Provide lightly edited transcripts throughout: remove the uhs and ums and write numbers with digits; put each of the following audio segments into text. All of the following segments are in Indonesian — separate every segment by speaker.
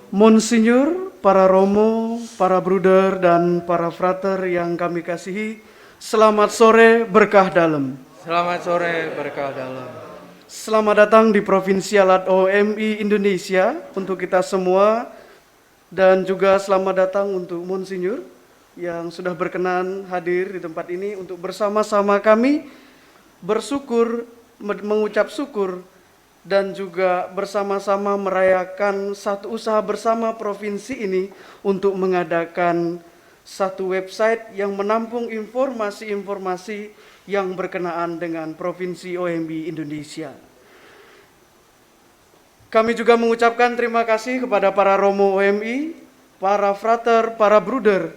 Speaker 1: Monsinyur, para romo, para bruder, dan para frater yang kami kasihi, selamat sore berkah dalam.
Speaker 2: Selamat sore berkah dalam.
Speaker 1: Selamat datang di Provinsialat OMI Indonesia untuk kita semua, dan juga selamat datang untuk Monsinyur yang sudah berkenan hadir di tempat ini untuk bersama-sama kami bersyukur, mengucap syukur, dan juga bersama-sama merayakan satu usaha bersama provinsi ini untuk mengadakan satu website yang menampung informasi-informasi yang berkenaan dengan Provinsi OMI Indonesia. Kami juga mengucapkan terima kasih kepada para romo OMI, para frater, para bruder,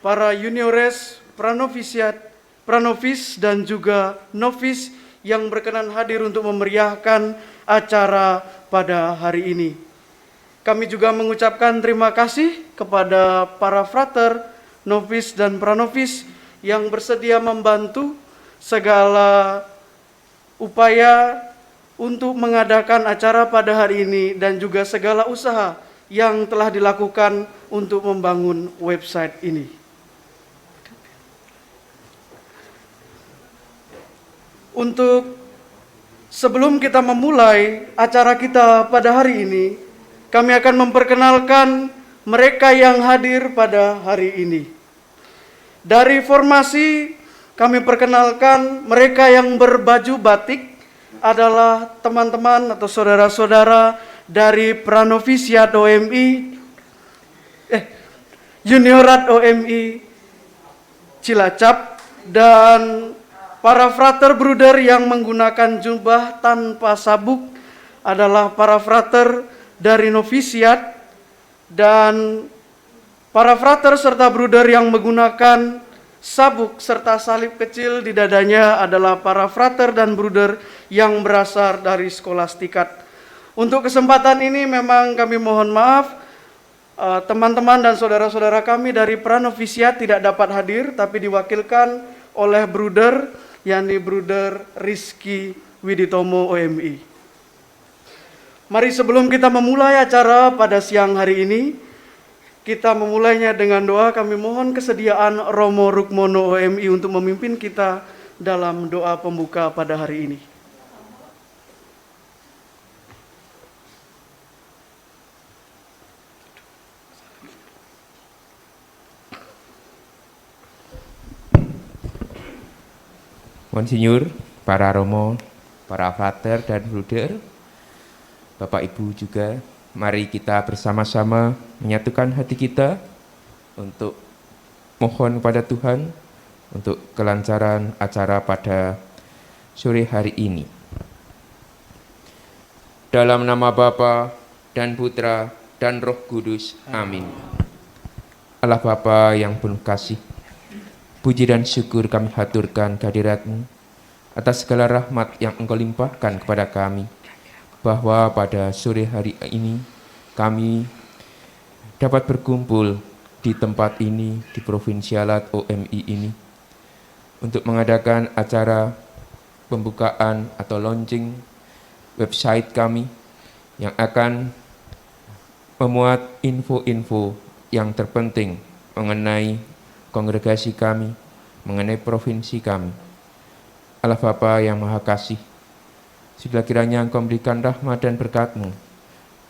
Speaker 1: para juniores, pranovisiat, pranovis, dan juga novis yang berkenan hadir untuk memeriahkan acara pada hari ini. Kami juga mengucapkan terima kasih kepada para frater, novis, dan pranovis yang bersedia membantu segala upaya untuk mengadakan acara pada hari ini dan juga segala usaha yang telah dilakukan untuk membangun website ini. Untuk sebelum kita memulai acara kita pada hari ini, kami akan memperkenalkan mereka yang hadir pada hari ini. Dari formasi, kami perkenalkan mereka yang berbaju batik adalah teman-teman atau saudara-saudara dari Pranovisiat OMI, Juniorat OMI Cilacap, dan para frater bruder yang menggunakan jubah tanpa sabuk adalah para frater dari novisiat, dan para frater serta bruder yang menggunakan sabuk serta salib kecil di dadanya adalah para frater dan bruder yang berasal dari skolastikat. Untuk kesempatan ini memang kami mohon maaf, teman-teman dan saudara-saudara kami dari pranovisiat tidak dapat hadir, tapi diwakilkan oleh bruder, yakni Bruder Rizky Widitomo OMI. Mari sebelum kita memulai acara pada siang hari ini, kita memulainya dengan doa. Kami mohon kesediaan Romo Rukmono OMI untuk memimpin kita dalam doa pembuka pada hari ini.
Speaker 3: Monsinyur, para romo, para frater dan bruder, Bapak Ibu juga, mari kita bersama-sama menyatukan hati kita untuk mohon kepada Tuhan untuk kelancaran acara pada sore hari ini. Dalam nama Bapa dan Putra dan Roh Kudus, amin. Allah Bapa yang penuh kasih, puji dan syukur kami haturkan kehadirat-Mu atas segala rahmat yang Engkau limpahkan kepada kami, bahwa pada sore hari ini kami dapat berkumpul di tempat ini, di Provinsialat OMI ini, untuk mengadakan acara pembukaan atau launching website kami yang akan memuat info-info yang terpenting mengenai kongregasi kami, mengenai provinsi kami. Allah Bapa yang Maha Kasih, segala kiranya Engkau memberikan rahmat dan berkat-Mu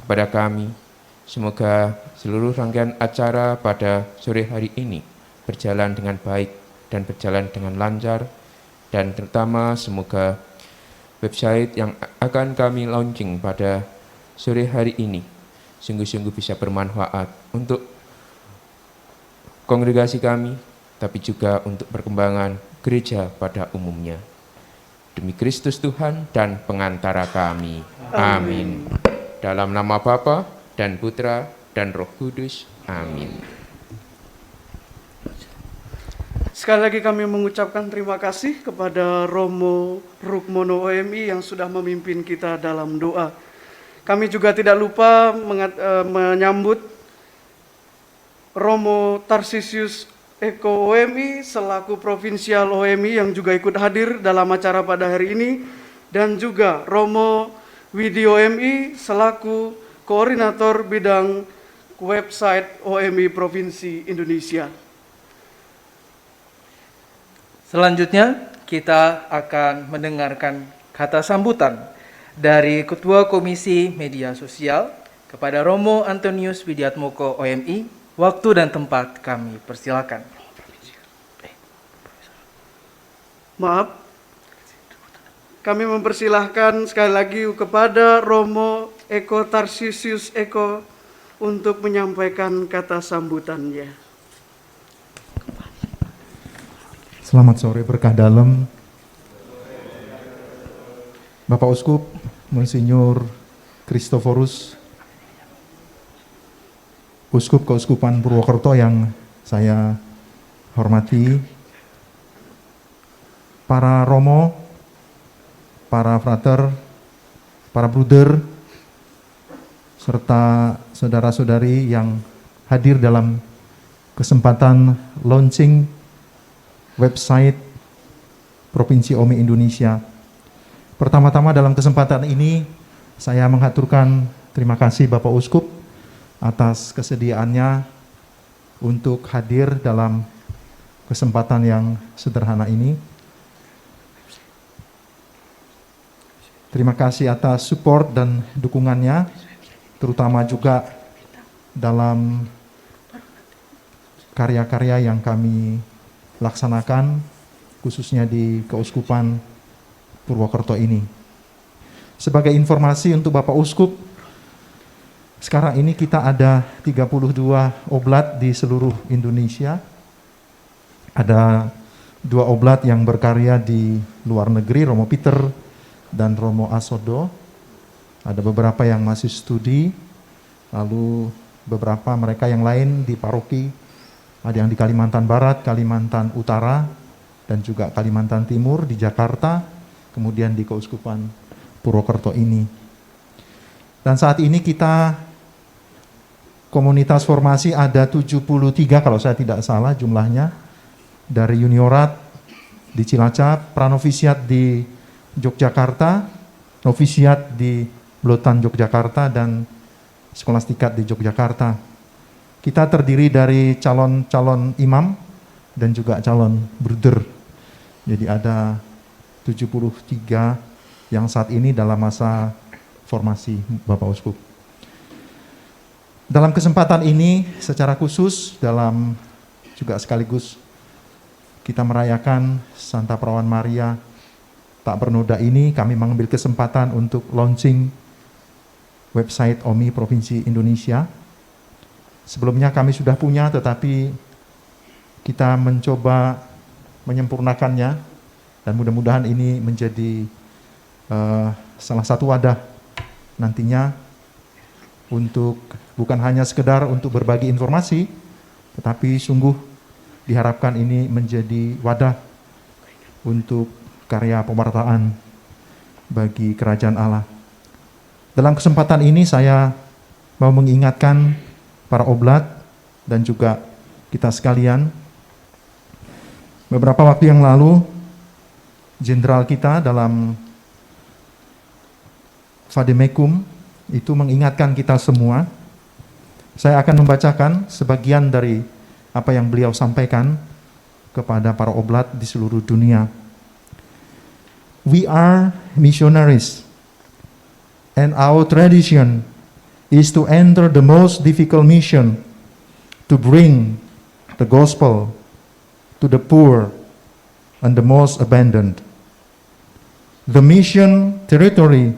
Speaker 3: kepada kami. Semoga seluruh rangkaian acara pada sore hari ini berjalan dengan baik dan berjalan dengan lancar, dan terutama semoga website yang akan kami launching pada sore hari ini sungguh-sungguh bisa bermanfaat untuk kongregasi kami, tapi juga untuk perkembangan gereja pada umumnya. Demi Kristus Tuhan dan pengantara kami. Amin. Dalam nama Bapa dan Putra dan Roh Kudus. Amin.
Speaker 1: Sekali lagi kami mengucapkan terima kasih kepada Romo Rukmono OMI yang sudah memimpin kita dalam doa. Kami juga tidak lupa menyambut Romo Tarsisius Eko OMI selaku Provinsial OMI yang juga ikut hadir dalam acara pada hari ini, dan juga Romo Widi OMI selaku Koordinator Bidang website OMI Provinsi Indonesia.
Speaker 2: Selanjutnya, kita akan mendengarkan kata sambutan dari Ketua Komisi Media Sosial kepada Romo Antonius Widiatmoko OMI. Waktu dan tempat kami persilakan.
Speaker 1: Maaf, kami mempersilahkan sekali lagi kepada Romo Eko Tarsisius Eko untuk menyampaikan kata sambutannya.
Speaker 4: Selamat sore, berkah dalam. Bapak Uskup, Monsinyur Kristoforus, Uskup Keuskupan Purwokerto yang saya hormati, para romo, para frater, para bruder, serta saudara-saudari yang hadir dalam kesempatan launching website Provinsi OMI Indonesia. Pertama-tama dalam kesempatan ini saya mengaturkan terima kasih Bapak Uskup atas kesediaannya untuk hadir dalam kesempatan yang sederhana ini. Terima kasih atas support dan dukungannya, terutama juga dalam karya-karya yang kami laksanakan, khususnya di Keuskupan Purwokerto ini. Sebagai informasi untuk Bapak Uskup, sekarang ini kita ada 32 oblat di seluruh Indonesia. Ada 2 oblat yang berkarya di luar negeri, Romo Peter dan Romo Asodo. Ada beberapa yang masih studi, lalu beberapa mereka yang lain di paroki, ada yang di Kalimantan Barat, Kalimantan Utara, dan juga Kalimantan Timur, di Jakarta, kemudian di Keuskupan Purwokerto ini. Dan saat ini kita komunitas formasi ada 73 kalau saya tidak salah jumlahnya, dari Juniorat di Cilacap, pranovisiat di Yogyakarta, novisiat di Blotan Yogyakarta, dan skolastikat di Yogyakarta. Kita terdiri dari calon-calon imam dan juga calon bruder. Jadi ada 73 yang saat ini dalam masa formasi Bapak Uskup. Dalam kesempatan ini secara khusus dalam juga sekaligus kita merayakan Santa Perawan Maria tak bernoda ini, kami mengambil kesempatan untuk launching website OMI Provinsi Indonesia. Sebelumnya kami sudah punya, tetapi kita mencoba menyempurnakannya, dan mudah-mudahan ini menjadi salah satu wadah nantinya untuk bukan hanya sekedar untuk berbagi informasi, tetapi sungguh diharapkan ini menjadi wadah untuk karya pewartaan bagi kerajaan Allah. Dalam kesempatan ini saya mau mengingatkan para oblat dan juga kita sekalian, beberapa waktu yang lalu jenderal kita dalam Vademekum itu mengingatkan kita semua. Saya akan membacakan sebagian dari apa yang beliau sampaikan kepada para oblat di seluruh dunia. We are missionaries, and our tradition is to enter the most difficult mission to bring the gospel to the poor and the most abandoned. The mission territory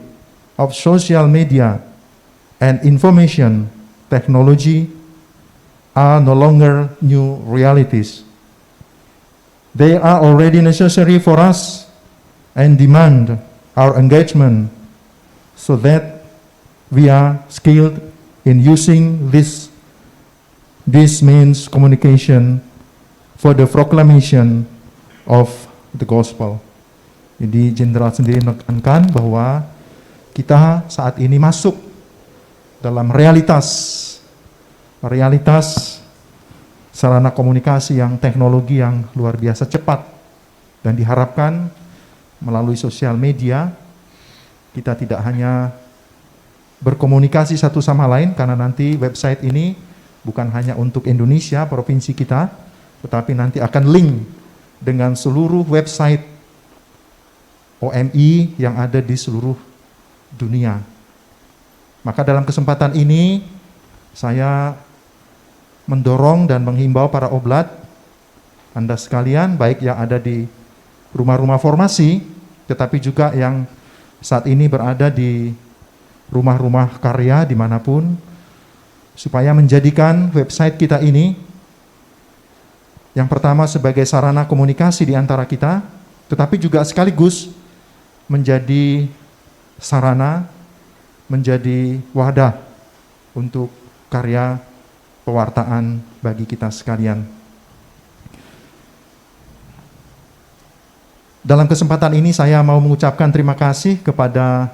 Speaker 4: of social media and information technology are no longer new realities. They are already necessary for us and demand our engagement so that we are skilled in using this means communication for the proclamation of the gospel. Jadi jenderal sendiri menekankan bahwa kita saat ini masuk dalam realitas sarana komunikasi yang teknologi yang luar biasa cepat, dan diharapkan melalui sosial media kita tidak hanya berkomunikasi satu sama lain, karena nanti website ini bukan hanya untuk Indonesia, provinsi kita, tetapi nanti akan link dengan seluruh website OMI yang ada di seluruh dunia. Maka dalam kesempatan ini, saya mendorong dan menghimbau para oblat, Anda sekalian, baik yang ada di rumah-rumah formasi, tetapi juga yang saat ini berada di rumah-rumah karya dimanapun, supaya menjadikan website kita ini yang pertama sebagai sarana komunikasi di antara kita, tetapi juga sekaligus menjadi sarana, menjadi wadah untuk karya pewartaan bagi kita sekalian. Dalam kesempatan ini saya mau mengucapkan terima kasih kepada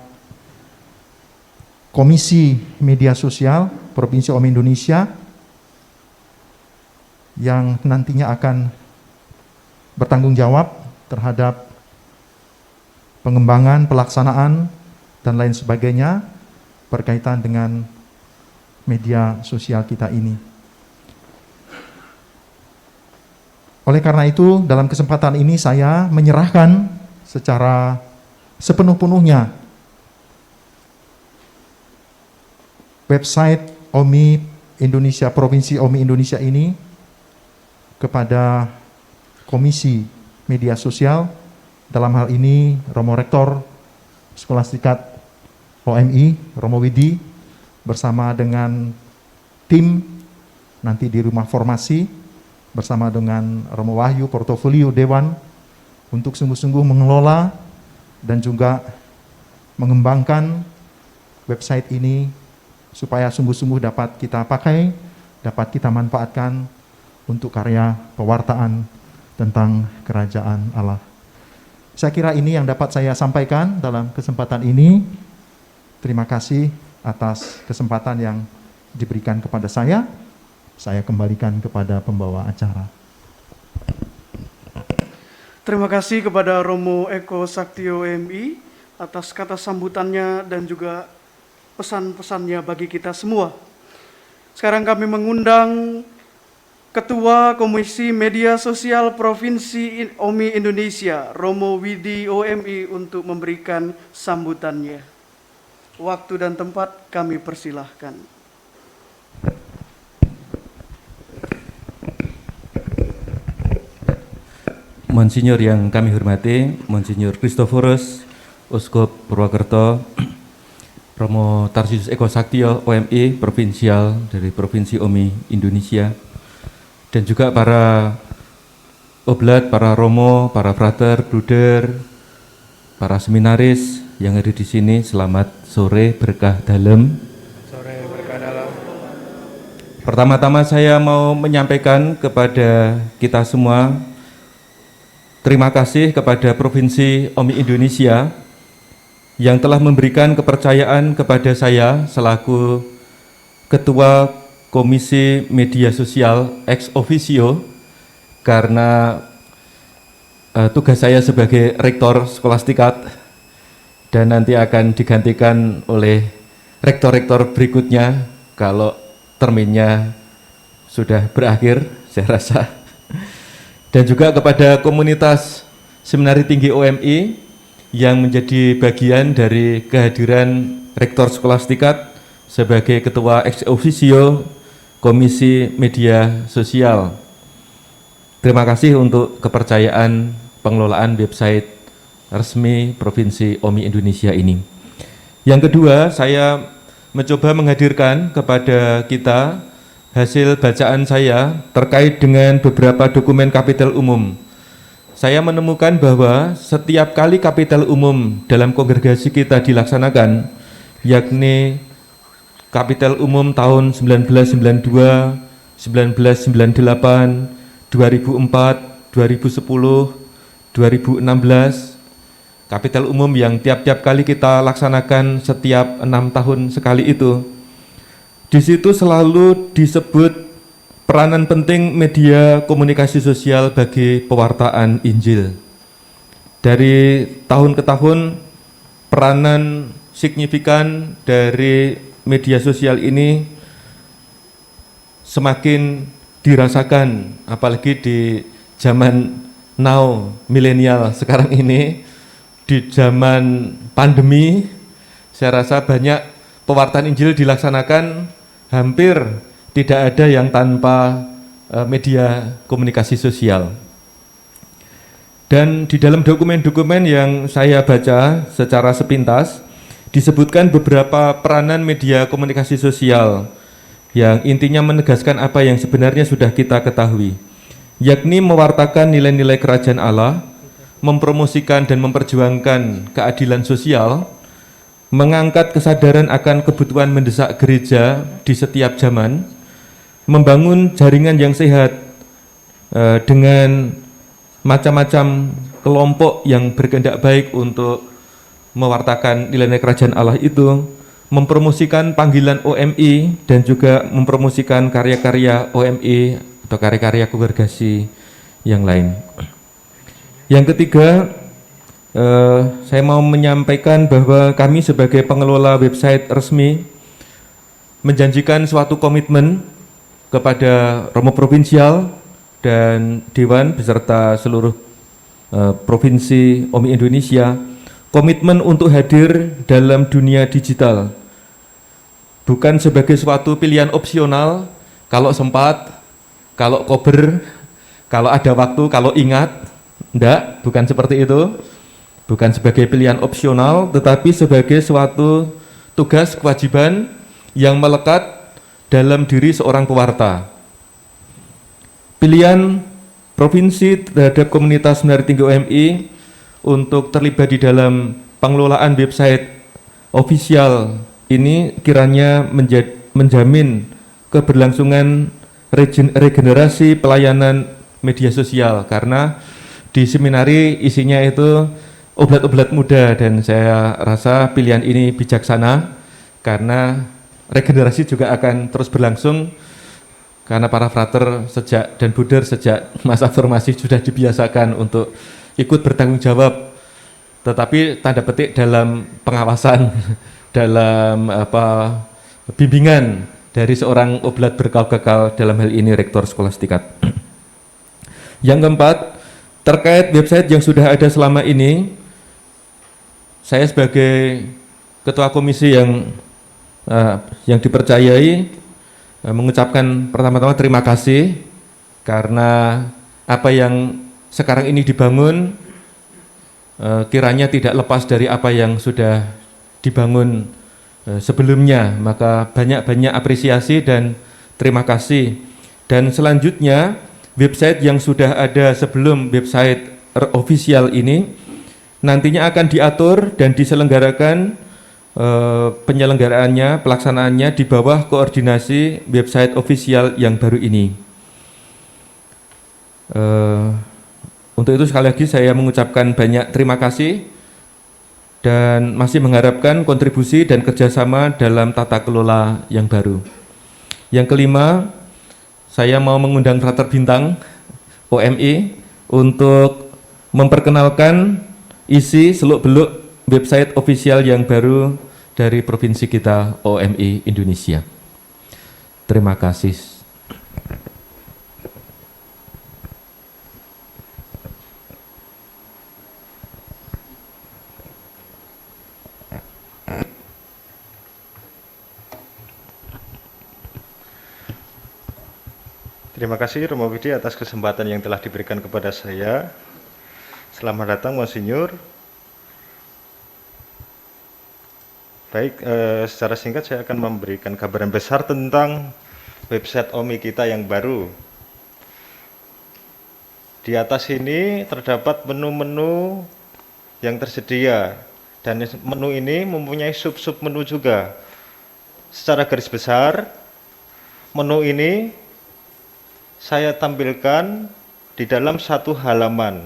Speaker 4: Komisi Media Sosial Provinsi OMI Indonesia yang nantinya akan bertanggung jawab terhadap pengembangan, pelaksanaan, dan lain sebagainya berkaitan dengan media sosial kita ini. Oleh karena itu, dalam kesempatan ini saya menyerahkan secara sepenuh-penuhnya website OMI Indonesia, Provinsi OMI Indonesia ini kepada Komisi Media Sosial, dalam hal ini Romo Rektor Skolastikat OMI, Romo Widi, bersama dengan tim nanti di rumah formasi, bersama dengan Romo Wahyu, Portofolio Dewan, untuk sungguh-sungguh mengelola dan juga mengembangkan website ini supaya sungguh-sungguh dapat kita pakai, dapat kita manfaatkan untuk karya pewartaan tentang kerajaan Allah. Saya kira ini yang dapat saya sampaikan dalam kesempatan ini. Terima kasih atas kesempatan yang diberikan kepada saya. Saya kembalikan kepada pembawa acara.
Speaker 1: Terima kasih kepada Romo Eko Saktio MI atas kata sambutannya dan juga pesan-pesannya bagi kita semua. Sekarang kami mengundang Ketua Komisi Media Sosial Provinsi OMI Indonesia, Romo Widi OMI, untuk memberikan sambutannya. Waktu dan tempat kami persilahkan.
Speaker 5: Monsinyur yang kami hormati, Monsinyur Christophorus, Uskup Purwokerto, Romo Tarsius Eko Saktio OMI Provinsial dari Provinsi OMI Indonesia, dan juga para oblat, para romo, para frater, bruder, para seminaris yang ada di sini. Selamat sore berkah dalam.
Speaker 2: Sore berkah dalam.
Speaker 5: Pertama-tama saya mau menyampaikan kepada kita semua terima kasih kepada Provinsi OMI Indonesia yang telah memberikan kepercayaan kepada saya selaku Ketua Komisi Media Sosial ex officio, karena tugas saya sebagai Rektor Skolastikat dan nanti akan digantikan oleh rektor-rektor berikutnya kalau terminnya sudah berakhir, saya rasa. Dan juga kepada komunitas Seminari Tinggi OMI yang menjadi bagian dari kehadiran Rektor Skolastikat sebagai Ketua ex officio Komisi Media Sosial. Terima kasih untuk kepercayaan pengelolaan website resmi Provinsi OMI Indonesia ini. Yang kedua, saya mencoba menghadirkan kepada kita hasil bacaan saya terkait dengan beberapa dokumen kapital umum. Saya menemukan bahwa setiap kali kapital umum dalam kongregasi kita dilaksanakan, yakni kapital umum tahun 1992, 1998, 2004, 2010, 2016, kapital umum yang tiap-tiap kali kita laksanakan setiap 6 tahun sekali itu. Di situ selalu disebut peranan penting media komunikasi sosial bagi pewartaan Injil. Dari tahun ke tahun, peranan signifikan dari media sosial ini semakin dirasakan, apalagi di zaman now milenial sekarang ini, di zaman pandemi, saya rasa banyak pewartaan Injil dilaksanakan hampir tidak ada yang tanpa media komunikasi sosial. Dan di dalam dokumen-dokumen yang saya baca secara sepintas, disebutkan beberapa peranan media komunikasi sosial yang intinya menegaskan apa yang sebenarnya sudah kita ketahui, yakni mewartakan nilai-nilai kerajaan Allah, mempromosikan dan memperjuangkan keadilan sosial, mengangkat kesadaran akan kebutuhan mendesak gereja di setiap zaman, membangun jaringan yang sehat dengan macam-macam kelompok yang berkehendak baik untuk mewartakan nilai-nilai kerajaan Allah itu, mempromosikan panggilan OMI dan juga mempromosikan karya-karya OMI atau karya-karya kongregasi yang lain. Yang ketiga, saya mau menyampaikan bahwa kami sebagai pengelola website resmi menjanjikan suatu komitmen kepada Romo Provinsial dan Dewan beserta seluruh provinsi OMI Indonesia, komitmen untuk hadir dalam dunia digital, bukan sebagai suatu pilihan opsional, kalau sempat, kalau kober, kalau ada waktu, kalau ingat. Enggak, bukan seperti itu. Bukan sebagai pilihan opsional, tetapi sebagai suatu tugas kewajiban yang melekat dalam diri seorang pewarta. Pilihan provinsi terhadap komunitas Menara Tinggi OMI untuk terlibat di dalam pengelolaan website ofisial ini kiranya menjamin keberlangsungan regenerasi pelayanan media sosial, karena di seminari isinya itu oblat-oblat muda, dan saya rasa pilihan ini bijaksana karena regenerasi juga akan terus berlangsung, karena para frater sejak dan buder sejak masa formasi sudah dibiasakan untuk ikut bertanggung jawab, tetapi tanda petik dalam pengawasan, dalam bimbingan dari seorang oblat berkal-kekal, dalam hal ini rektor skolastikat. Yang keempat, terkait website yang sudah ada selama ini, saya sebagai ketua komisi yang dipercayai mengucapkan pertama-tama terima kasih, karena apa yang sekarang ini dibangun kiranya tidak lepas dari apa yang sudah dibangun sebelumnya, maka banyak-banyak apresiasi dan terima kasih. Dan selanjutnya, website yang sudah ada sebelum website official ini nantinya akan diatur dan diselenggarakan penyelenggaraannya, pelaksanaannya di bawah koordinasi website official yang baru ini. Untuk itu sekali lagi saya mengucapkan banyak terima kasih dan masih mengharapkan kontribusi dan kerjasama dalam tata kelola yang baru. Yang kelima, saya mau mengundang Frater Bintang OMI untuk memperkenalkan isi seluk-beluk website official yang baru dari provinsi kita OMI Indonesia. Terima kasih.
Speaker 6: Terima kasih Romo Widi atas kesempatan yang telah diberikan kepada saya. Selamat datang Monsinyur. Baik, secara singkat saya akan memberikan gambaran besar tentang website OMI kita yang baru. Di atas ini terdapat menu-menu yang tersedia, dan menu ini mempunyai sub-sub menu juga. Secara garis besar, menu ini saya tampilkan di dalam satu halaman.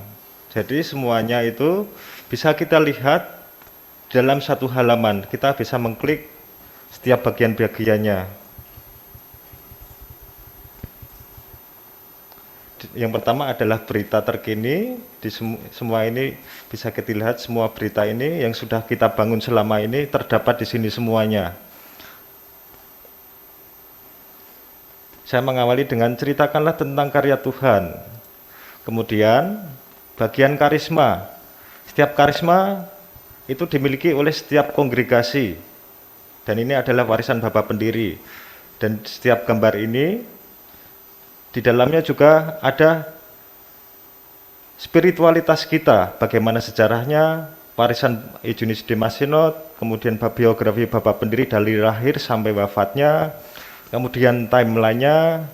Speaker 6: Jadi semuanya itu bisa kita lihat dalam satu halaman. Kita bisa mengklik setiap bagian-bagiannya. Yang pertama adalah berita terkini. Di semua ini bisa kita lihat, semua berita ini yang sudah kita bangun selama ini terdapat di sini semuanya. Saya mengawali dengan ceritakanlah tentang karya Tuhan. Kemudian bagian karisma. Setiap karisma itu dimiliki oleh setiap kongregasi. Dan ini adalah warisan Bapak Pendiri. Dan setiap gambar ini di dalamnya juga ada spiritualitas kita, bagaimana sejarahnya, warisan Eugenius Dimasinot, kemudian biografi Bapak Pendiri dari lahir sampai wafatnya, kemudian timeline-nya,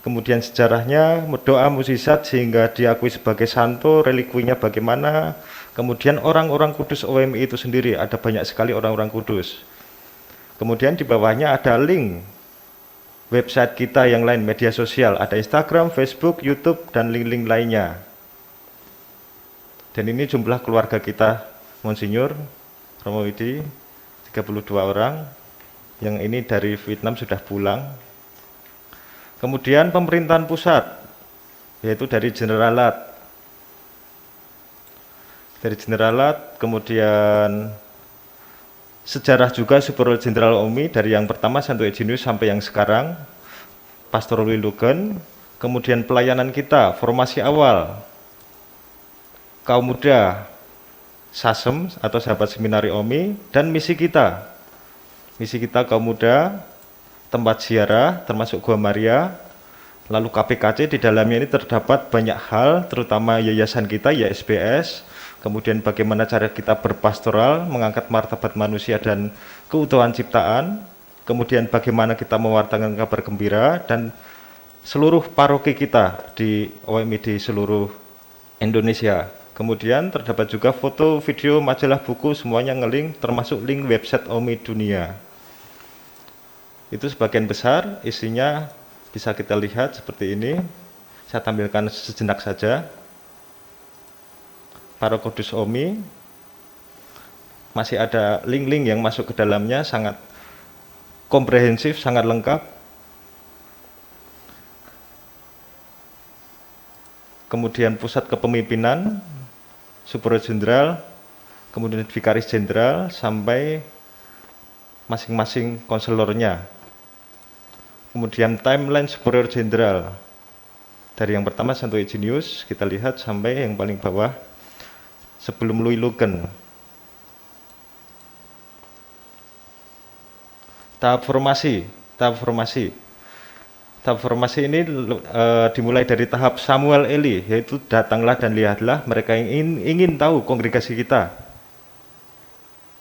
Speaker 6: kemudian sejarahnya, doa mukjizat sehingga diakui sebagai santo, relikuinya bagaimana, kemudian orang-orang kudus OMI itu sendiri, ada banyak sekali orang-orang kudus. Kemudian di bawahnya ada link website kita yang lain, media sosial, ada Instagram, Facebook, YouTube, dan link-link lainnya. Dan ini jumlah keluarga kita, Monsinyur Romo Widi, 32 orang, yang ini dari Vietnam sudah pulang. Kemudian pemerintahan pusat, yaitu dari Generalat. Dari Generalat, kemudian sejarah juga Superior Jenderal OMI, dari yang pertama Santo Eugenius sampai yang sekarang, Pastor Wilugen. Kemudian pelayanan kita, formasi awal, kaum muda, SASEM atau Sahabat Seminari OMI, dan misi kita. Misi kita kaum muda, tempat ziarah, termasuk Gua Maria, lalu KPKC, di dalamnya ini terdapat banyak hal, terutama yayasan kita, YSBS, kemudian bagaimana cara kita berpastoral, mengangkat martabat manusia dan keutuhan ciptaan, kemudian bagaimana kita mewartakan kabar gembira, dan seluruh paroki kita di OMI di seluruh Indonesia. Kemudian terdapat juga foto, video, majalah, buku, semuanya ngelink, termasuk link website OMI Dunia. Itu sebagian besar, isinya bisa kita lihat seperti ini. Saya tampilkan sejenak saja. Para kudus OMI, masih ada link-link yang masuk ke dalamnya, sangat komprehensif, sangat lengkap. Kemudian pusat kepemimpinan, Superior Jenderal, kemudian Vikaris Jenderal, sampai masing-masing konselornya. Kemudian timeline Superior Jenderal, dari yang pertama Santo Eugenius, kita lihat sampai yang paling bawah, sebelum Louis Lugen. Tahap formasi. Tahap formasi ini dimulai dari tahap Samuel Eli, yaitu datanglah dan lihatlah, mereka yang ingin tahu kongregasi kita.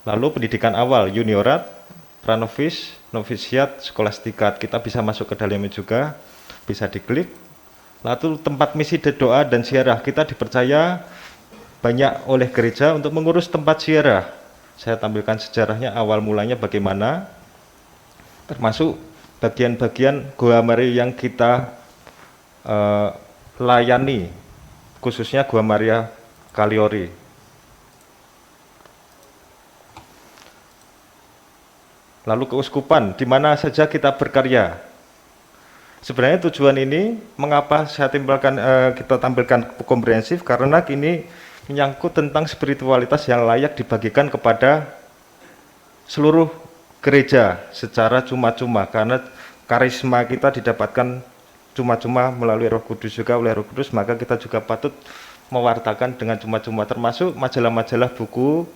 Speaker 6: Lalu pendidikan awal, juniorat, pranovis, novisiat, skolastikat, kita bisa masuk ke dalamnya juga, bisa diklik. Lalu tempat misi doa dan ziarah, kita dipercaya banyak oleh gereja untuk mengurus tempat ziarah. Saya tampilkan sejarahnya, awal mulanya bagaimana, termasuk bagian-bagian Gua Maria yang kita layani, khususnya Gua Maria Kaliori. Lalu keuskupan, di mana saja kita berkarya. Sebenarnya tujuan ini, mengapa saya kita tampilkan komprehensif, karena ini menyangkut tentang spiritualitas yang layak dibagikan kepada seluruh gereja secara cuma-cuma, karena karisma kita didapatkan cuma-cuma melalui Roh Kudus juga oleh Roh Kudus, maka kita juga patut mewartakan dengan cuma-cuma, termasuk majalah-majalah buku.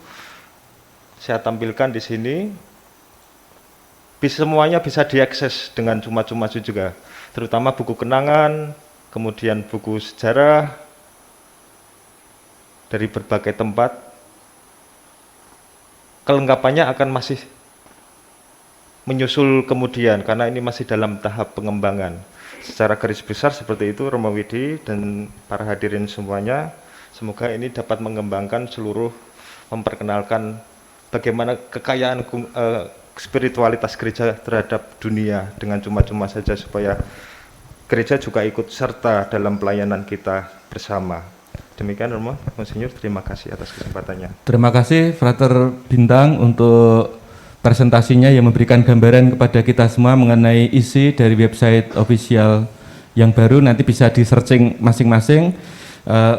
Speaker 6: Saya tampilkan di sini, semuanya bisa diakses dengan cuma-cuma juga, terutama buku kenangan, kemudian buku sejarah dari berbagai tempat. Kelengkapannya akan masih menyusul kemudian, karena ini masih dalam tahap pengembangan. Secara garis besar seperti itu, Romo Widi dan para hadirin semuanya, semoga ini dapat mengembangkan seluruh, memperkenalkan bagaimana kekayaan spiritualitas gereja terhadap dunia dengan cuma-cuma saja, supaya gereja juga ikut serta dalam pelayanan kita bersama. Demikian Romo, Monsinyur, terima kasih atas kesempatannya.
Speaker 5: Terima kasih Frater Bintang untuk presentasinya yang memberikan gambaran kepada kita semua mengenai isi dari website official yang baru. Nanti bisa di searching masing-masing.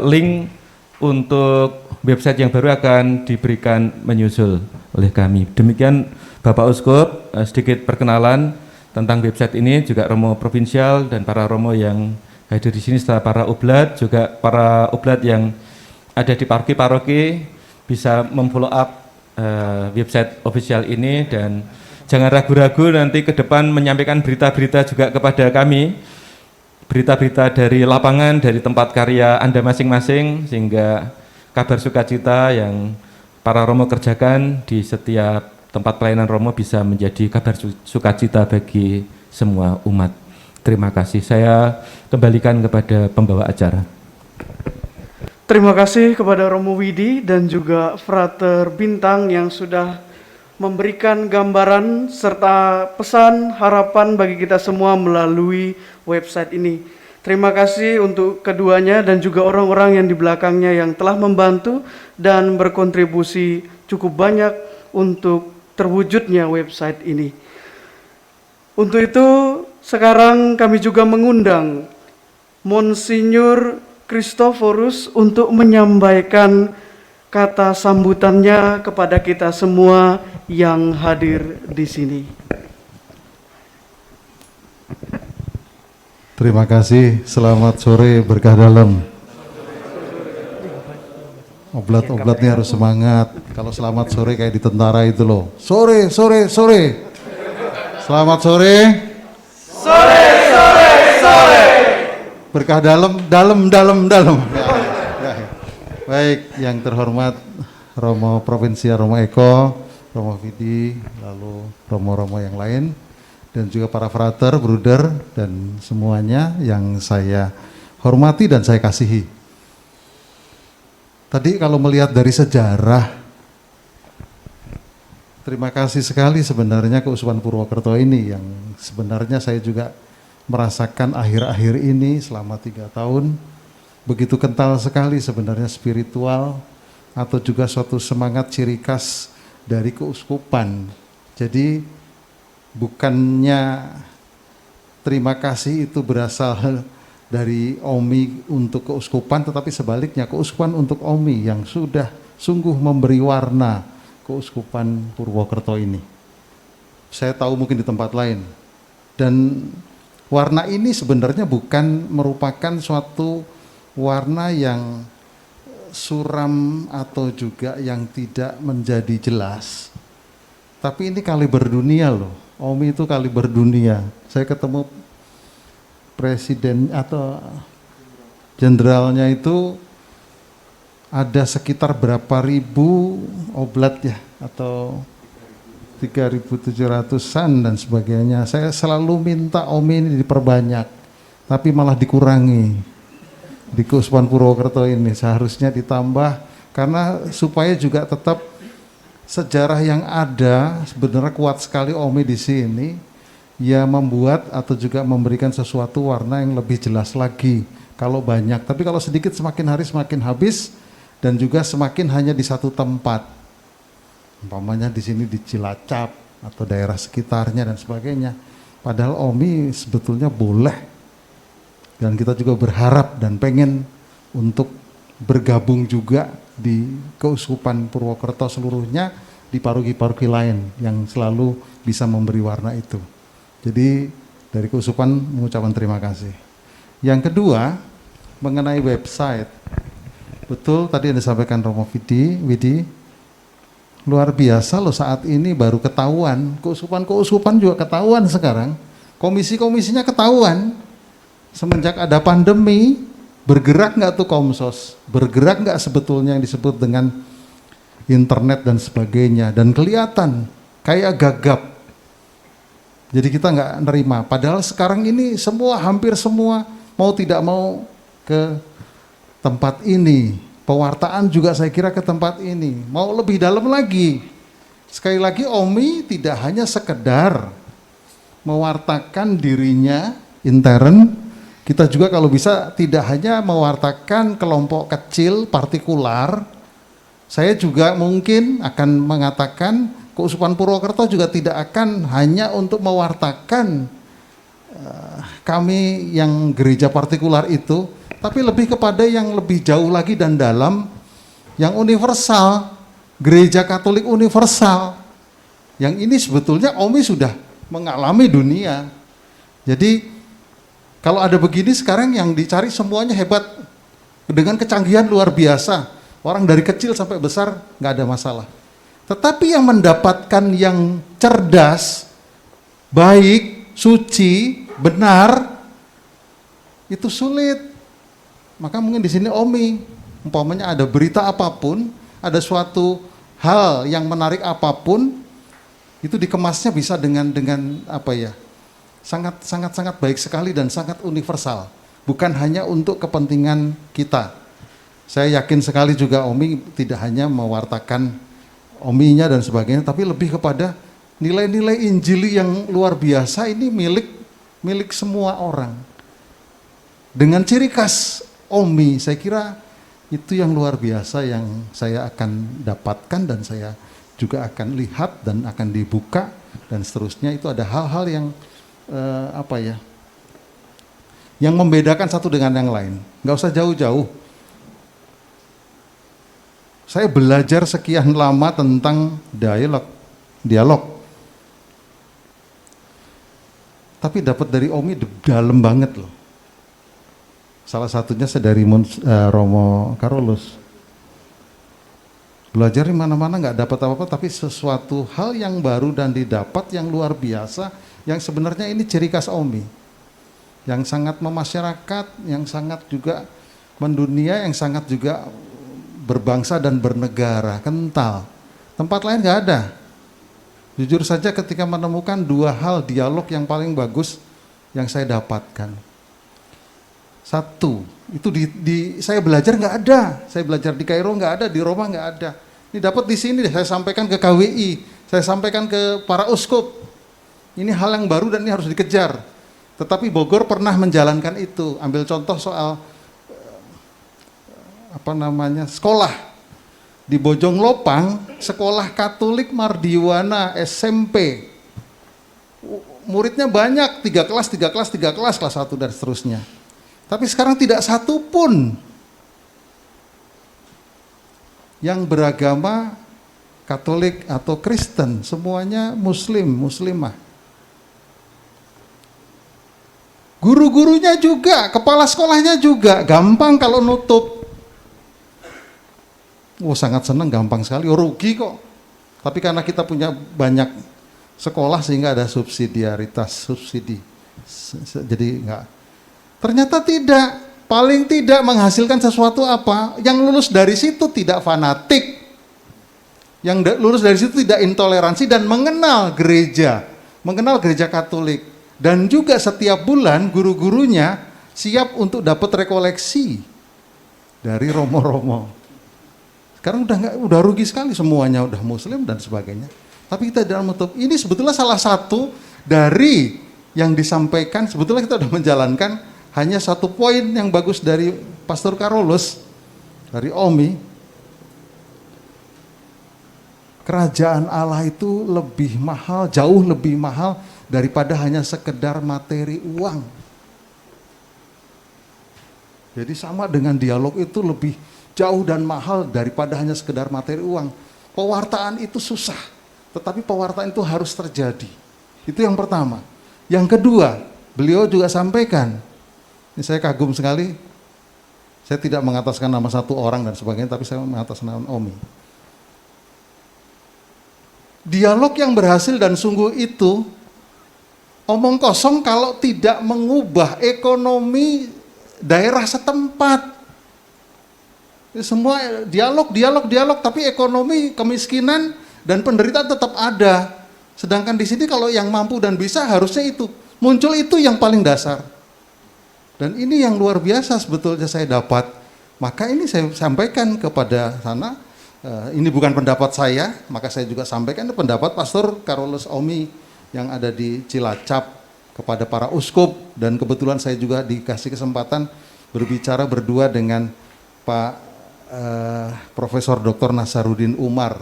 Speaker 5: Link untuk website yang baru akan diberikan menyusul oleh kami. Demikian Bapak Uskup, sedikit perkenalan. tentang website ini, juga Romo Provinsial dan para Romo yang hadir di sini, serta para oblat, juga para oblat yang ada di paroki-paroki bisa memfollow up website official ini, dan jangan ragu-ragu nanti ke depan menyampaikan berita-berita juga kepada kami, berita-berita dari lapangan, dari tempat karya Anda masing-masing, sehingga kabar sukacita yang para Romo kerjakan di setiap tempat pelayanan Romo bisa menjadi kabar sukacita bagi semua umat. Terima kasih. Saya kembalikan kepada pembawa acara.
Speaker 1: Terima kasih kepada Romo Widi dan juga Frater Bintang yang sudah memberikan gambaran serta pesan harapan bagi kita semua melalui website ini. Terima kasih untuk keduanya dan juga orang-orang yang di belakangnya yang telah membantu dan berkontribusi cukup banyak untuk terwujudnya website ini. Untuk itu, sekarang kami juga mengundang Monsinyur Christophorus untuk menyampaikan kata sambutannya kepada kita semua yang hadir di sini.
Speaker 7: Terima kasih, selamat sore berkah dalam. Oblat-oblatnya harus semangat. Kalau selamat sore kayak di tentara itu loh. Sore, sore, sore. Selamat sore. Sore, sore, sore. Berkah dalam, dalam, dalam, dalam. Ya. Baik, yang terhormat Romo Provinsial Romo Eko, Romo Vidi, lalu Romo-Romo yang lain, dan juga para frater, bruder, dan semuanya yang saya hormati dan saya kasihi. Tadi kalau melihat dari sejarah, terima kasih sekali sebenarnya Keuskupan Purwokerto ini yang sebenarnya saya juga merasakan akhir-akhir ini selama 3 tahun, begitu kental sekali sebenarnya spiritual atau juga suatu semangat ciri khas dari keuskupan. Jadi bukannya terima kasih itu berasal dari OMI untuk keuskupan, tetapi sebaliknya keuskupan untuk OMI yang sudah sungguh memberi warna keuskupan Purwokerto ini. Saya tahu mungkin di tempat lain. Dan warna ini sebenarnya bukan merupakan suatu warna yang suram atau juga yang tidak menjadi jelas. Tapi ini kaliber dunia loh. OMI itu kaliber dunia. Saya ketemu presiden atau jenderalnya itu ada sekitar berapa ribu oblat ya, atau 3.700-an dan sebagainya. Saya selalu minta OMI ini diperbanyak, tapi malah dikurangi di Keuskupan Purwokerto ini. Seharusnya ditambah karena supaya juga tetap sejarah yang ada. Sebenarnya kuat sekali OMI di sini. Ya membuat atau juga memberikan sesuatu warna yang lebih jelas lagi kalau banyak. Tapi kalau sedikit semakin hari semakin habis dan juga semakin hanya di satu tempat. Umpamanya di sini di Cilacap atau daerah sekitarnya dan sebagainya. Padahal OMI sebetulnya boleh. Dan kita juga berharap dan pengen untuk bergabung juga di Keuskupan Purwokerto seluruhnya, di paroki-paroki lain yang selalu bisa memberi warna itu. Jadi dari Keuskupan mengucapkan terima kasih. Yang kedua, mengenai website. Betul tadi yang disampaikan Romo Widi, luar biasa loh saat ini baru ketahuan. Keuskupan juga ketahuan sekarang. Komisi-komisinya ketahuan. Semenjak ada pandemi, bergerak nggak tuh Komsos? Bergerak nggak sebetulnya yang disebut dengan internet dan sebagainya? Dan kelihatan kayak gagap. Jadi kita nggak nerima. Padahal sekarang ini semua, hampir semua mau tidak mau ke tempat ini. Pewartaan juga saya kira ke tempat ini. Mau lebih dalam lagi. Sekali lagi OMI tidak hanya sekedar mewartakan dirinya intern. Kita juga kalau bisa tidak hanya mewartakan kelompok kecil partikular. Saya juga mungkin akan mengatakan Keuskupan Purwokerto juga tidak akan hanya untuk mewartakan kami yang gereja partikular itu, tapi lebih kepada yang lebih jauh lagi dan dalam, yang universal, gereja Katolik universal. Yang ini sebetulnya OMI sudah mengalami dunia. Jadi kalau ada begini sekarang yang dicari semuanya hebat, dengan kecanggihan luar biasa. Orang dari kecil sampai besar nggak ada masalah. Tetapi yang mendapatkan yang cerdas, baik, suci, benar, itu sulit. Maka mungkin di sini Omi, umpamanya ada berita apapun, ada suatu hal yang menarik apapun, itu dikemasnya bisa dengan apa ya? Sangat baik sekali dan sangat universal. Bukan hanya untuk kepentingan kita. Saya yakin sekali juga Omi tidak hanya mewartakan Ominya dan sebagainya, tapi lebih kepada nilai-nilai Injili yang luar biasa ini milik semua orang. Dengan ciri khas Omi, saya kira itu yang luar biasa yang saya akan dapatkan dan saya juga akan lihat dan akan dibuka dan seterusnya. Itu ada hal-hal yang yang membedakan satu dengan yang lain. Nggak usah jauh-jauh. Saya belajar sekian lama tentang dialog. Tapi dapat dari Omi dalam banget loh. Salah satunya saya dari Romo Carolus. Belajar di mana-mana nggak dapat apa-apa, tapi sesuatu hal yang baru dan didapat yang luar biasa, yang sebenarnya ini ciri khas Omi. Yang sangat memasyarakat, yang sangat juga mendunia, yang sangat juga berbangsa dan bernegara, kental. Tempat lain nggak ada. Jujur saja ketika menemukan dua hal dialog yang paling bagus yang saya dapatkan. Satu, itu saya belajar nggak ada. Saya belajar di Kairo nggak ada, di Roma nggak ada. Ini dapat di sini, saya sampaikan ke KWI, saya sampaikan ke para uskup. Ini hal yang baru dan ini harus dikejar. Tetapi Bogor pernah menjalankan itu. Ambil contoh soal sekolah di Bojong Lopang, sekolah Katolik Mardiwana SMP, muridnya banyak, 3 kelas, kelas 1 dan seterusnya. Tapi sekarang tidak satu pun yang beragama Katolik atau Kristen, semuanya muslimah. Guru-gurunya juga, kepala sekolahnya juga, gampang kalau nutup. Sangat senang, gampang sekali, rugi kok. Tapi karena kita punya banyak sekolah sehingga ada subsidi. Jadi enggak. Ternyata tidak, paling tidak menghasilkan sesuatu apa? Yang lulus dari situ tidak fanatik. Yang lulus dari situ tidak intoleransi dan mengenal gereja Katolik. Dan juga setiap bulan guru-gurunya siap untuk dapat rekoleksi dari romo-romo. Sekarang udah rugi sekali, semuanya udah muslim dan sebagainya. Tapi kita dalam menutup, ini sebetulnya salah satu dari yang disampaikan, sebetulnya kita sudah menjalankan hanya satu poin yang bagus dari Pastor Carolus, dari Omi. Kerajaan Allah itu lebih mahal, jauh lebih mahal daripada hanya sekedar materi uang. Jadi sama dengan dialog itu lebih jauh dan mahal daripada hanya sekedar materi uang. Pewartaan itu susah, tetapi pewartaan itu harus terjadi. Itu yang pertama. Yang kedua, beliau juga sampaikan, ini saya kagum sekali, saya tidak mengataskan nama satu orang dan sebagainya, tapi saya mengataskan nama Omi. Dialog yang berhasil dan sungguh itu, omong kosong kalau tidak mengubah ekonomi daerah setempat. Semua dialog, tapi ekonomi, kemiskinan, dan penderitaan tetap ada. Sedangkan di sini kalau yang mampu dan bisa harusnya itu. Muncul itu yang paling dasar. Dan ini yang luar biasa sebetulnya saya dapat. Maka ini saya sampaikan kepada sana, ini bukan pendapat saya, maka saya juga sampaikan pendapat Pastor Carolus Omi yang ada di Cilacap kepada para uskup. Dan kebetulan saya juga dikasih kesempatan berbicara berdua dengan Pak Profesor Dr. Nasaruddin Umar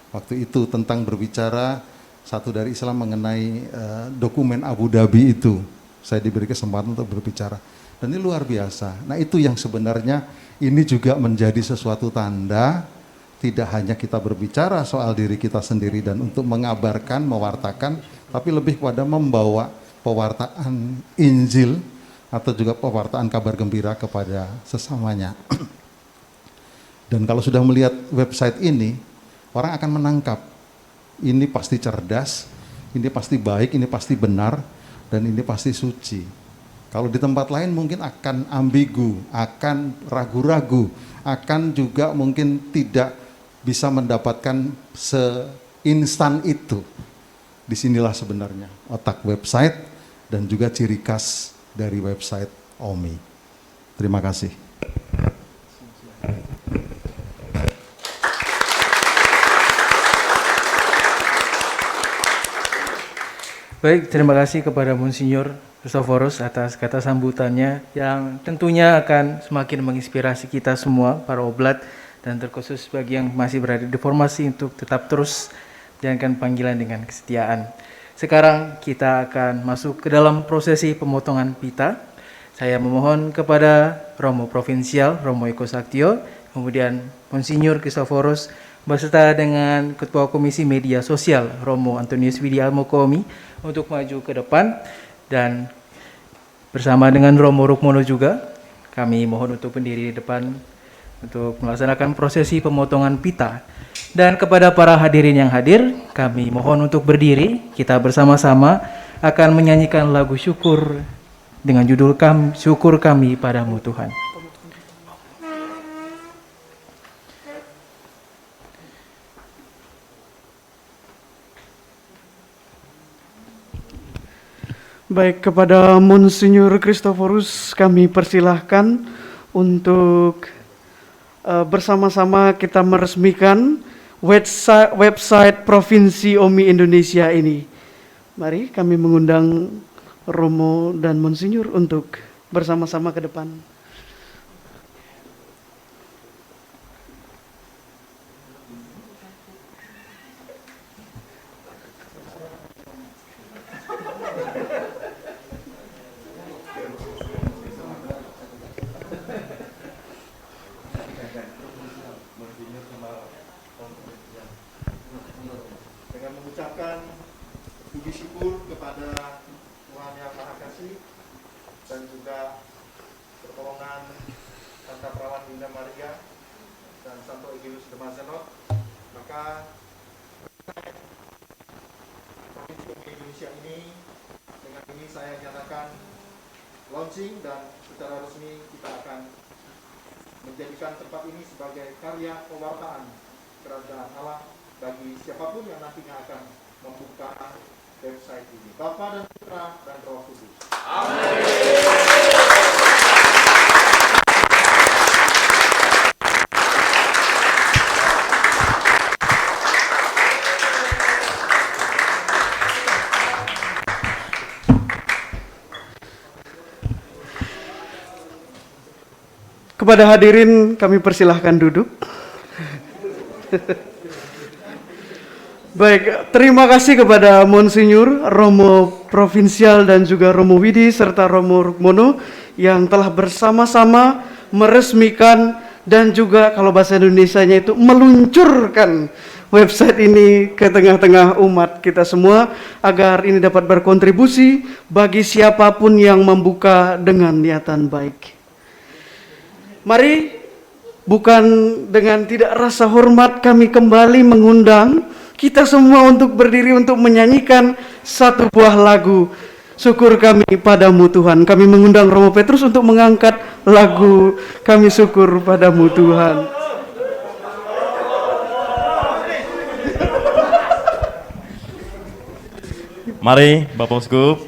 Speaker 7: waktu itu tentang berbicara satu dari Islam mengenai dokumen Abu Dhabi itu. Saya diberi kesempatan untuk berbicara dan ini luar biasa. Nah itu yang sebenarnya ini juga menjadi sesuatu tanda tidak hanya kita berbicara soal diri kita sendiri dan untuk mengabarkan, mewartakan, tapi lebih kepada membawa pewartaan Injil atau juga pewartaan kabar gembira kepada sesamanya. Dan kalau sudah melihat website ini, orang akan menangkap, ini pasti cerdas, ini pasti baik, ini pasti benar, dan ini pasti suci. Kalau di tempat lain mungkin akan ambigu, akan ragu-ragu, akan juga mungkin tidak bisa mendapatkan seinstan itu. Disinilah sebenarnya otak website dan juga ciri khas dari website OMI. Terima kasih.
Speaker 2: Baik, terima kasih kepada Monsinyur Christophorus atas kata sambutannya yang tentunya akan semakin menginspirasi kita semua, para oblat, dan terkhusus bagi yang masih berada di formasi untuk tetap terus menjalankan panggilan dengan kesetiaan. Sekarang kita akan masuk ke dalam prosesi pemotongan pita. Saya memohon kepada Romo Provinsial, Romo Eko Saktio, kemudian Monsinyur Christophorus, beserta dengan Ketua Komisi Media Sosial, Romo Antonius Widiatmoko OMI, untuk maju ke depan, dan bersama dengan Romo Rukmono juga, kami mohon untuk berdiri di depan untuk melaksanakan prosesi pemotongan pita. Dan kepada para hadirin yang hadir, kami mohon untuk berdiri, kita bersama-sama akan menyanyikan lagu syukur dengan judul Syukur Kami Padamu Tuhan.
Speaker 1: Baik, kepada Monsinyur Christophorus kami persilahkan untuk bersama-sama kita meresmikan website Provinsi OMI Indonesia ini. Mari kami mengundang Romo dan Monsinyur untuk bersama-sama ke depan.
Speaker 4: Dengan mengucapkan puji syukur kepada Tuhan Yang Maha Kasih dan juga pertolongan Santa Perawan Bunda Maria dan Santo Egidius de Mazenot, maka Provinsi OMI Indonesia ini dengan ini saya nyatakan launching, dan secara resmi kita akan menjadikan tempat ini sebagai karya pewartaan kerajaan Allah bagi siapapun yang nantinya akan membuka website ini. Bapa dan Putra dan Roh Kudus.
Speaker 1: Kepada hadirin kami persilahkan duduk. Baik, terima kasih kepada Monsinyur, Romo Provinsial dan juga Romo Widi serta Romo Rukmono yang telah bersama-sama meresmikan dan juga kalau bahasa Indonesianya itu meluncurkan website ini ke tengah-tengah umat kita semua agar ini dapat berkontribusi bagi siapapun yang membuka dengan niatan baik. Mari, bukan dengan tidak rasa hormat kami kembali mengundang kita semua untuk berdiri untuk menyanyikan satu buah lagu Syukur Kami Padamu Tuhan. Kami mengundang Romo Petrus untuk mengangkat lagu Kami Syukur Padamu Tuhan.
Speaker 8: Mari Bapak Uskup,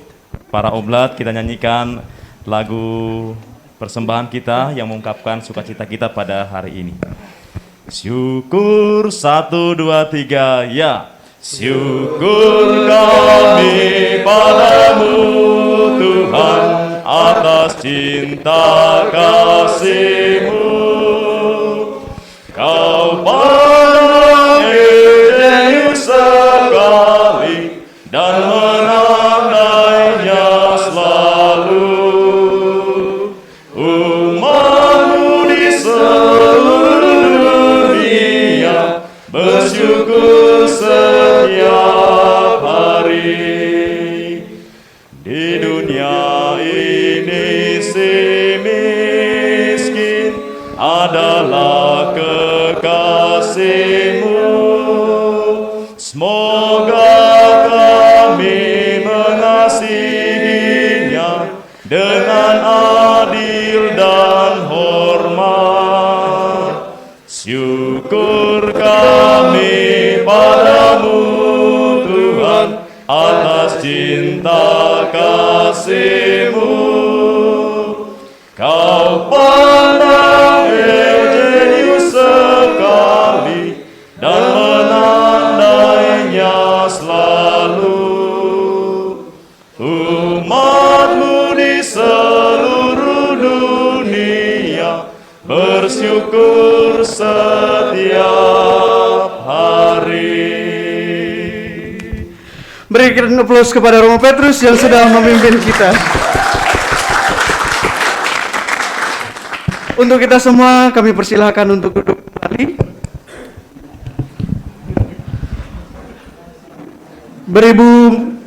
Speaker 8: para oblat, kita nyanyikan lagu persembahan kita yang mengungkapkan sukacita kita pada hari ini. Syukur 1, 2, 3, ya. Syukur kami padamu Tuhan atas cinta kasih-Mu. Kau pandang Yesus sekali dan menandainya selalu. Umat-Mu di seluruh dunia bersyukur setiap hari. Di dunia ini si miskin adalah kekasihmu. Semoga kami mengasihinya dengan adil dan hormat. Syukur kami padamu Tuhan atas cinta kasih-Mu. Kau pandang Eugenius sekali dan menandainya selalu. Umat-Mu di seluruh dunia bersyukur setiap hari.
Speaker 1: Berikan aplaus kepada Romo Petrus yang sudah memimpin kita. Untuk kita semua, kami persilahkan untuk duduk kembali. Beribu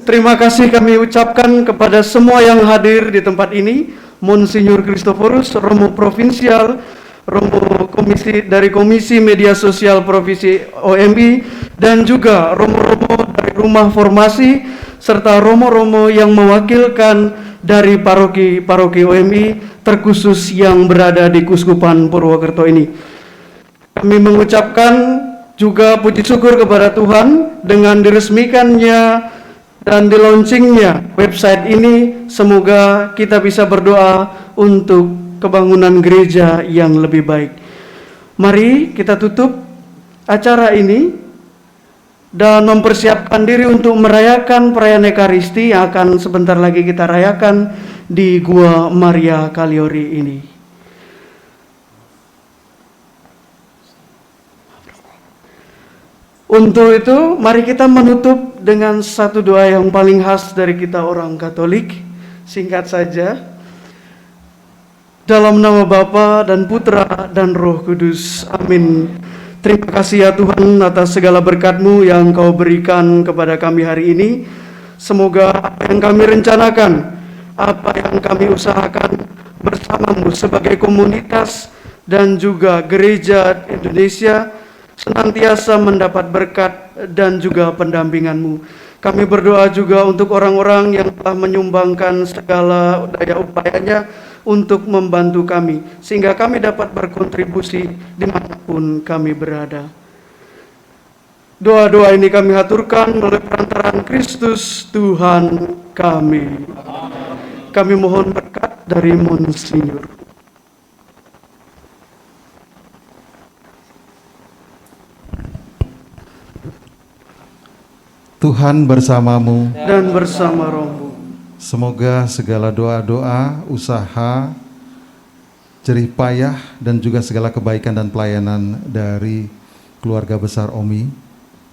Speaker 1: terima kasih kami ucapkan kepada semua yang hadir di tempat ini. Monsinyur Christophorus, Romo Provinsial, Romo Komisi dari Komisi Media Sosial Provinsi OMI, dan juga Romo-Romo dari Rumah Formasi, serta Romo-Romo yang mewakilkan dari paroki-paroki OMI terkhusus yang berada di Keuskupan Purwokerto ini. Kami mengucapkan juga puji syukur kepada Tuhan dengan diresmikannya dan di-launchingnya website ini. Semoga kita bisa berdoa untuk kebangunan gereja yang lebih baik. Mari kita tutup acara ini dan mempersiapkan diri untuk merayakan perayaan Ekaristi yang akan sebentar lagi kita rayakan di Gua Maria Kaliori ini. Untuk itu, mari kita menutup dengan satu doa yang paling khas dari kita orang Katolik. Singkat saja. Dalam nama Bapa dan Putra dan Roh Kudus. Amin. Terima kasih ya Tuhan atas segala berkat-Mu yang Kau berikan kepada kami hari ini. Semoga apa yang kami rencanakan, apa yang kami usahakan bersama-Mu sebagai komunitas dan juga gereja Indonesia senantiasa mendapat berkat dan juga pendampingan-Mu. Kami berdoa juga untuk orang-orang yang telah menyumbangkan segala daya upayanya untuk membantu kami, sehingga kami dapat berkontribusi dimanapun kami berada. Doa-doa ini kami haturkan melalui perantaraan Kristus Tuhan kami. Kami mohon berkat dari Monsinyur.
Speaker 7: Tuhan bersamamu.
Speaker 1: Dan bersama rohmu.
Speaker 7: Semoga segala doa-doa, usaha, jerih payah, dan juga segala kebaikan dan pelayanan dari keluarga besar OMI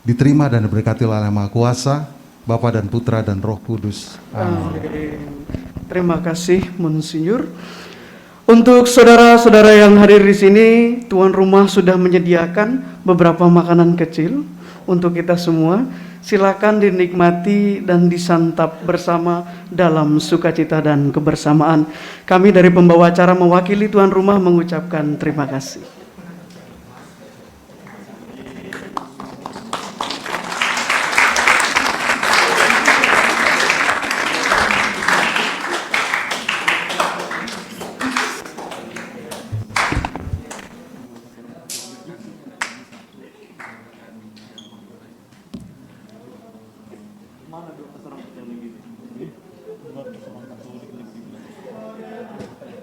Speaker 7: diterima dan diberkati oleh Allah Maha Kuasa, Bapa dan Putra dan Roh Kudus.
Speaker 1: Amin. Terima kasih Monsinyur. Untuk saudara-saudara yang hadir di sini, tuan rumah sudah menyediakan beberapa makanan kecil untuk kita semua. Silakan dinikmati dan disantap bersama dalam sukacita dan kebersamaan. Kami dari pembawa acara mewakili tuan rumah mengucapkan terima kasih.